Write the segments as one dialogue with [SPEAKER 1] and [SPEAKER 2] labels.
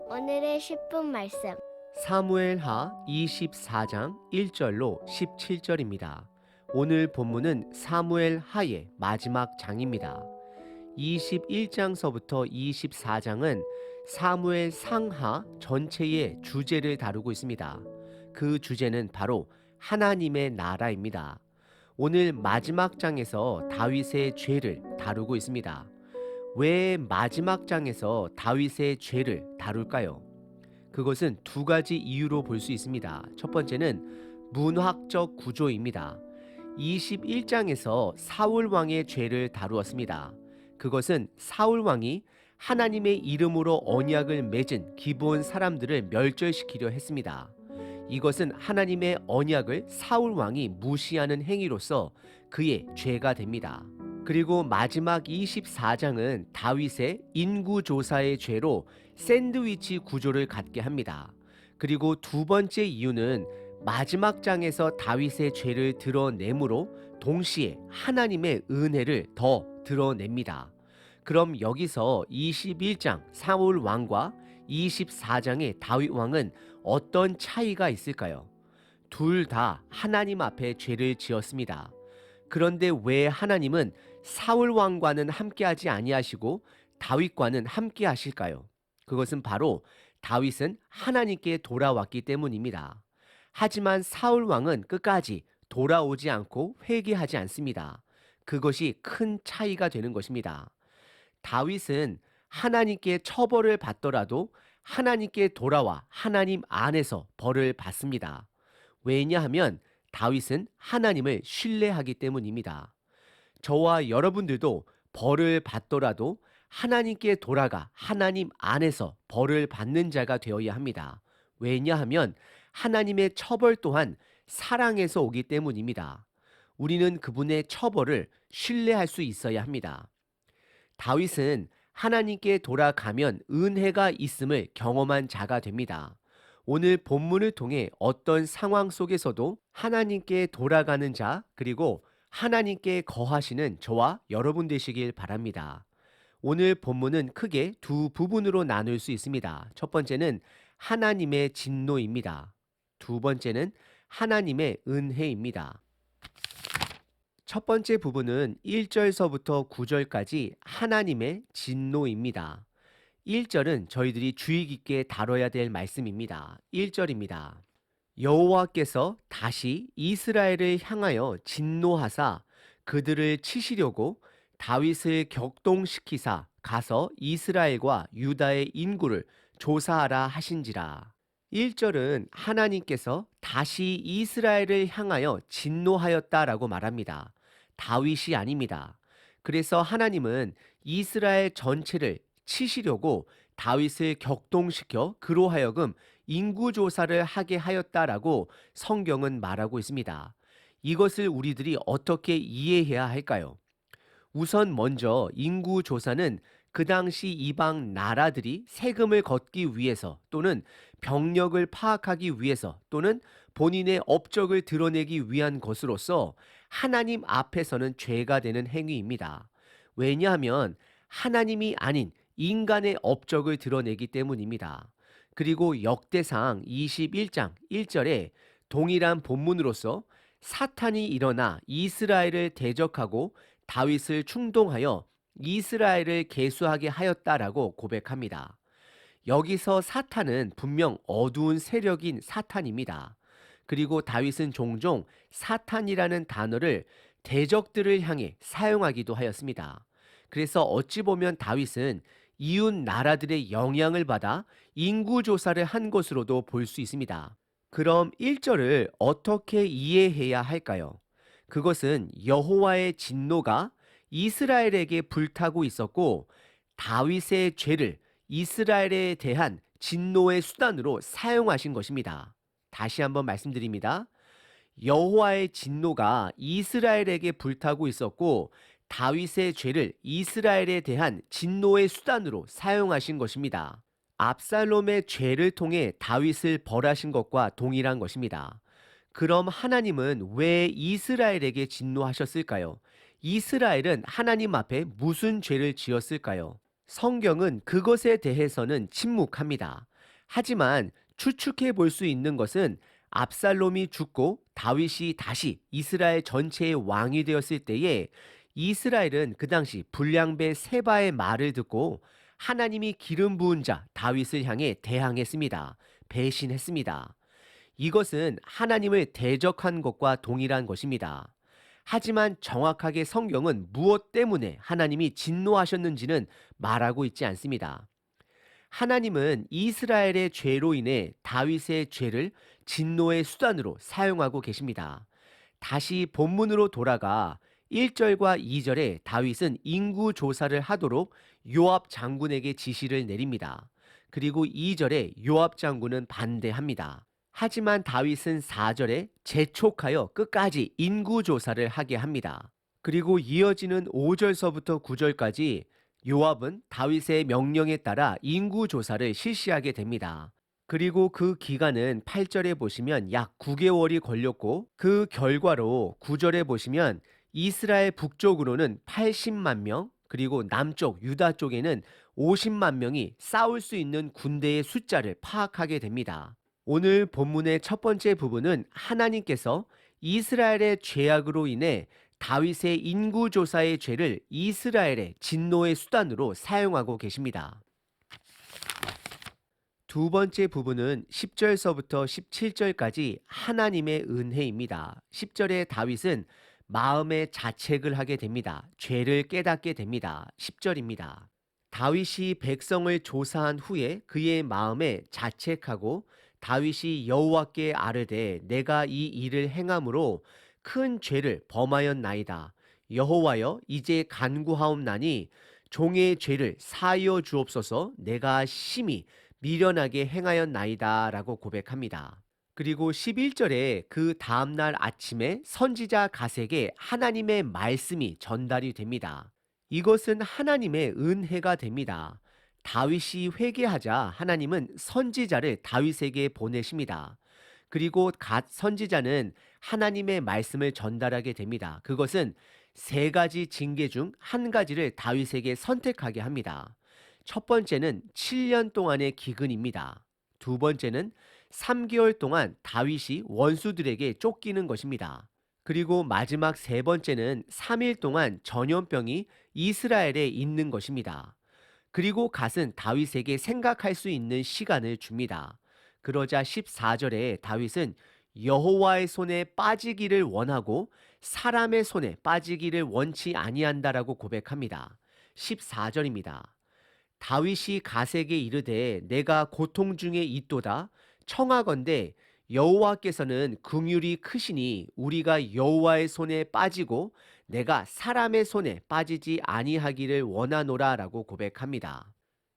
[SPEAKER 1] 오늘의 10분 말씀.
[SPEAKER 2] 사무엘하 24장 1절로 17절입니다. 오늘 본문은 사무엘하의 마지막 장입니다. 21장서부터 24장은 사무엘 상하 전체의 주제를 다루고 있습니다. 그 주제는 바로 하나님의 나라입니다. 오늘 마지막 장에서 다윗의 죄를 다루고 있습니다. 왜 마지막 장에서 다윗의 죄를 다룰까요? 그것은 두 가지 이유로 볼 수 있습니다. 첫 번째는 문학적 구조입니다. 21장에서 사울 왕의 죄를 다루었습니다. 그것은 사울 왕이 하나님의 이름으로 언약을 맺은 기브온 사람들을 멸절시키려 했습니다. 이것은 하나님의 언약을 사울 왕이 무시하는 행위로서 그의 죄가 됩니다. 그리고 마지막 24장은 다윗의 인구조사의 죄로 샌드위치 구조를 갖게 합니다. 그리고 두 번째 이유는 마지막 장에서 다윗의 죄를 드러내므로 동시에 하나님의 은혜를 더 드러냅니다. 그럼 여기서 21장 사울 왕과 24장의 다윗 왕은 어떤 차이가 있을까요? 둘 다 하나님 앞에 죄를 지었습니다. 그런데 왜 하나님은 사울 왕과는 함께하지 아니하시고 다윗과는 함께하실까요? 그것은 바로 다윗은 하나님께 돌아왔기 때문입니다. 하지만 사울 왕은 끝까지 돌아오지 않고 회개하지 않습니다. 그것이 큰 차이가 되는 것입니다. 다윗은 하나님께 처벌을 받더라도 하나님께 돌아와 하나님 안에서 벌을 받습니다. 왜냐하면 다윗은 하나님을 신뢰하기 때문입니다. 저와 여러분들도 벌을 받더라도 하나님께 돌아가 하나님 안에서 벌을 받는 자가 되어야 합니다. 왜냐하면 하나님의 처벌 또한 사랑에서 오기 때문입니다. 우리는 그분의 처벌을 신뢰할 수 있어야 합니다. 다윗은 하나님께 돌아가면 은혜가 있음을 경험한 자가 됩니다. 오늘 본문을 통해 어떤 상황 속에서도 하나님께 돌아가는 자, 그리고 하나님께 거하시는 저와 여러분 되시길 바랍니다. 오늘 본문은 크게 두 부분으로 나눌 수 있습니다. 첫 번째는 하나님의 진노입니다. 두 번째는 하나님의 은혜입니다. 첫 번째 부분은 1절서부터 9절까지 하나님의 진노입니다. 1절은 저희들이 주의 깊게 다뤄야 될 말씀입니다. 1절입니다. 여호와께서 다시 이스라엘을 향하여 진노하사 그들을 치시려고 다윗을 격동시키사 가서 이스라엘과 유다의 인구를 조사하라 하신지라. 1절은 하나님께서 다시 이스라엘을 향하여 진노하였다라고 말합니다. 다윗이 아닙니다. 그래서 하나님은 이스라엘 전체를 치시려고 다윗을 격동시켜 그로 하여금 인구조사를 하게 하였다라고 성경은 말하고 있습니다. 이것을 우리들이 어떻게 이해해야 할까요? 우선 먼저 인구조사는 그 당시 이방 나라들이 세금을 걷기 위해서 또는 병력을 파악하기 위해서 또는 본인의 업적을 드러내기 위한 것으로서 하나님 앞에서는 죄가 되는 행위입니다. 왜냐하면 하나님이 아닌 인간의 업적을 드러내기 때문입니다. 그리고 역대상 21장 1절에 동일한 본문으로서 사탄이 일어나 이스라엘을 대적하고 다윗을 충동하여 이스라엘을 계수하게 하였다라고 고백합니다. 여기서 사탄은 분명 어두운 세력인 사탄입니다. 그리고 다윗은 종종 사탄이라는 단어를 대적들을 향해 사용하기도 하였습니다. 그래서 어찌 보면 다윗은 이웃 나라들의 영향을 받아 인구조사를 한 것으로도 볼 수 있습니다. 그럼 1절을 어떻게 이해해야 할까요? 그것은 여호와의 진노가 이스라엘에게 불타고 있었고 다윗의 죄를 이스라엘에 대한 진노의 수단으로 사용하신 것입니다. 다시 한번 말씀드립니다. 여호와의 진노가 이스라엘에게 불타고 있었고 다윗의 죄를 이스라엘에 대한 진노의 수단으로 사용하신 것입니다. 압살롬의 죄를 통해 다윗을 벌하신 것과 동일한 것입니다. 그럼 하나님은 왜 이스라엘에게 진노하셨을까요? 이스라엘은 하나님 앞에 무슨 죄를 지었을까요? 성경은 그것에 대해서는 침묵합니다. 하지만 추측해 볼 수 있는 것은 압살롬이 죽고 다윗이 다시 이스라엘 전체의 왕이 되었을 때에 이스라엘은 그 당시 불량배 세바의 말을 듣고 하나님이 기름 부은 자 다윗을 향해 대항했습니다. 배신했습니다. 이것은 하나님을 대적한 것과 동일한 것입니다. 하지만 정확하게 성경은 무엇 때문에 하나님이 진노하셨는지는 말하고 있지 않습니다. 하나님은 이스라엘의 죄로 인해 다윗의 죄를 진노의 수단으로 사용하고 계십니다. 다시 본문으로 돌아가 1절과 2절에 다윗은 인구 조사를 하도록 요압 장군에게 지시를 내립니다. 그리고 2절에 요압 장군은 반대합니다. 하지만 다윗은 4절에 재촉하여 끝까지 인구 조사를 하게 합니다. 그리고 이어지는 5절서부터 9절까지 요압은 다윗의 명령에 따라 인구 조사를 실시하게 됩니다. 그리고 그 기간은 8절에 보시면 약 9개월이 걸렸고 그 결과로 9절에 보시면 이스라엘 북쪽으로는 80만 명 그리고 남쪽 유다 쪽에는 50만 명이 싸울 수 있는 군대의 숫자를 파악하게 됩니다. 오늘 본문의 첫 번째 부분은 하나님께서 이스라엘의 죄악으로 인해 다윗의 인구조사의 죄를 이스라엘의 진노의 수단으로 사용하고 계십니다. 두 번째 부분은 10절서부터 17절까지 하나님의 은혜입니다. 10절에 다윗은 마음의 자책을 하게 됩니다. 죄를 깨닫게 됩니다. 10절입니다. 다윗이 백성을 조사한 후에 그의 마음에 자책하고 다윗이 여호와께 아뢰되 내가 이 일을 행함으로 큰 죄를 범하였나이다. 여호와여 이제 간구하옵나니 종의 죄를 사하여 주옵소서. 내가 심히 미련하게 행하였나이다 라고 고백합니다. 그리고 11절에 그 다음날 아침에 선지자 갓에게 하나님의 말씀이 전달이 됩니다. 이것은 하나님의 은혜가 됩니다. 다윗이 회개하자 하나님은 선지자를 다윗에게 보내십니다. 그리고 갓 선지자는 하나님의 말씀을 전달하게 됩니다. 그것은 세 가지 징계 중 한 가지를 다윗에게 선택하게 합니다. 첫 번째는 7년 동안의 기근입니다. 두 번째는 3개월 동안 다윗이 원수들에게 쫓기는 것입니다. 그리고 마지막 세 번째는 3일 동안 전염병이 이스라엘에 있는 것입니다. 그리고 갓은 다윗에게 생각할 수 있는 시간을 줍니다. 그러자 14절에 다윗은 여호와의 손에 빠지기를 원하고 사람의 손에 빠지기를 원치 아니한다라고 고백합니다. 14절입니다. 다윗이 갓에게 이르되 내가 고통 중에 있도다 청하건대 여호와께서는 긍휼이 크시니 우리가 여호와의 손에 빠지고 내가 사람의 손에 빠지지 아니하기를 원하노라라고 고백합니다.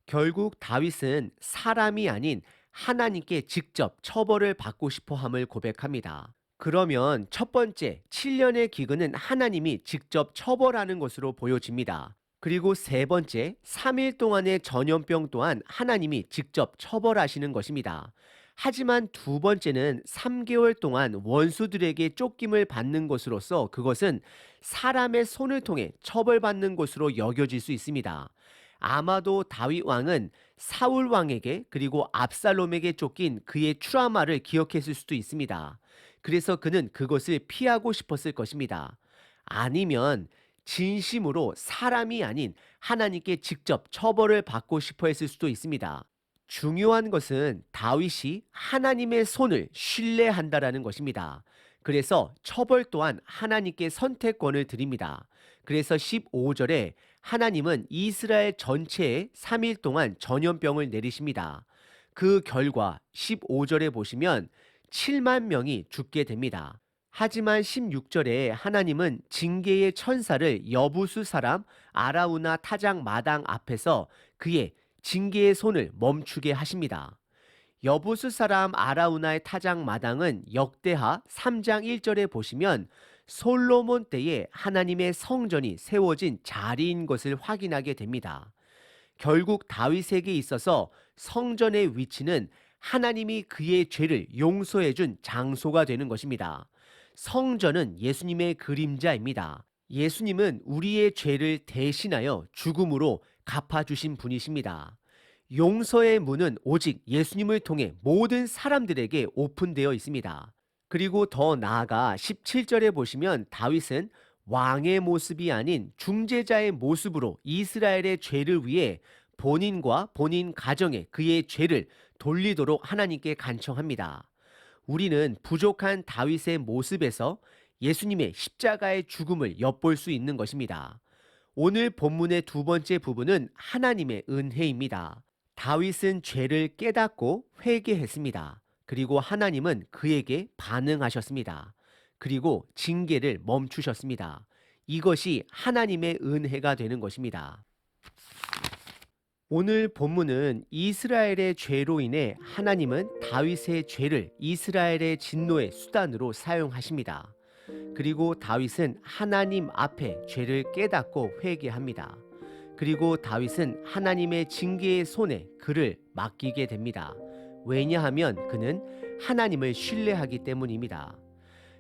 [SPEAKER 2] 결국 다윗은 사람이 아닌 하나님께 직접 처벌을 받고 싶어 함을 고백합니다. 그러면 첫 번째 7년의 기근은 하나님이 직접 처벌하는 것으로 보여집니다. 그리고 세 번째 3일 동안의 전염병 또한 하나님이 직접 처벌하시는 것입니다. 하지만 두 번째는 3개월 동안 원수들에게 쫓김을 받는 것으로서 그것은 사람의 손을 통해 처벌받는 것으로 여겨질 수 있습니다. 아마도 다윗 왕은 사울 왕에게 그리고 압살롬에게 쫓긴 그의 트라우마를 기억했을 수도 있습니다. 그래서 그는 그것을 피하고 싶었을 것입니다. 아니면 진심으로 사람이 아닌 하나님께 직접 처벌을 받고 싶어 했을 수도 있습니다. 중요한 것은 다윗이 하나님의 손을 신뢰한다라는 것입니다. 그래서 처벌 또한 하나님께 선택권을 드립니다. 그래서 15절에 하나님은 이스라엘 전체에 3일 동안 전염병을 내리십니다. 그 결과 15절에 보시면 7만 명이 죽게 됩니다. 하지만 16절에 하나님은 징계의 천사를 여부수 사람 아라우나 타작 마당 앞에서 그의 징계의 손을 멈추게 하십니다. 여부수 사람 아라우나의 타작 마당은 역대하 3장 1절에 보시면 솔로몬 때에 하나님의 성전이 세워진 자리인 것을 확인하게 됩니다. 결국 다윗에게 있어서 성전의 위치는 하나님이 그의 죄를 용서해 준 장소가 되는 것입니다. 성전은 예수님의 그림자입니다. 예수님은 우리의 죄를 대신하여 죽음으로 갚아주신 분이십니다. 용서의 문은 오직 예수님을 통해 모든 사람들에게 오픈되어 있습니다. 그리고 더 나아가 17절에 보시면 다윗은 왕의 모습이 아닌 중재자의 모습으로 이스라엘의 죄를 위해 본인과 본인 가정에 그의 죄를 돌리도록 하나님께 간청합니다. 우리는 부족한 다윗의 모습에서 예수님의 십자가의 죽음을 엿볼 수 있는 것입니다. 오늘 본문의 두 번째 부분은 하나님의 은혜입니다. 다윗은 죄를 깨닫고 회개했습니다. 그리고 하나님은 그에게 반응하셨습니다. 그리고 징계를 멈추셨습니다. 이것이 하나님의 은혜가 되는 것입니다. 오늘 본문은 이스라엘의 죄로 인해 하나님은 다윗의 죄를 이스라엘의 진노의 수단으로 사용하십니다. 그리고 다윗은 하나님 앞에 죄를 깨닫고 회개합니다. 그리고 다윗은 하나님의 징계의 손에 그를 맡기게 됩니다. 왜냐하면 그는 하나님을 신뢰하기 때문입니다.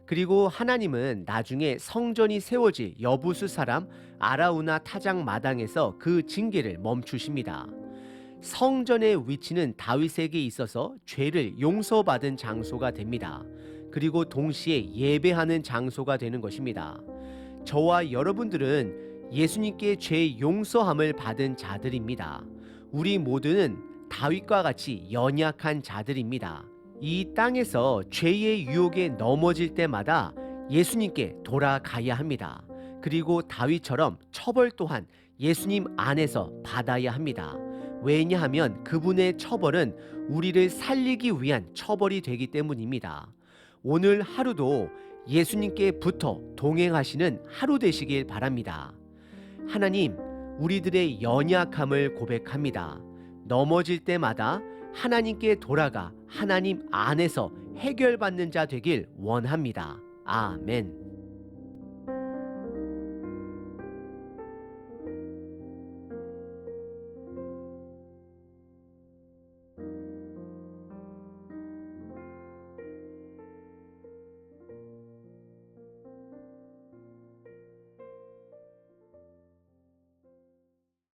[SPEAKER 2] 그리고 하나님은 나중에 성전이 세워질 여부수 사람 아라우나 타작 마당에서 그 징계를 멈추십니다. 성전의 위치는 다윗에게 있어서 죄를 용서받은 장소가 됩니다. 그리고 동시에 예배하는 장소가 되는 것입니다. 저와 여러분들은 예수님께 죄 용서함을 받은 자들입니다. 우리 모두는 다윗과 같이 연약한 자들입니다. 이 땅에서 죄의 유혹에 넘어질 때마다 예수님께 돌아가야 합니다. 그리고 다윗처럼 처벌 또한 예수님 안에서 받아야 합니다. 왜냐하면 그분의 처벌은 우리를 살리기 위한 처벌이 되기 때문입니다. 오늘 하루도 예수님께 붙어 동행하시는 하루 되시길 바랍니다. 하나님, 우리들의 연약함을 고백합니다. 넘어질 때마다 하나님께 돌아가 하나님 안에서 해결받는 자 되길 원합니다. 아멘.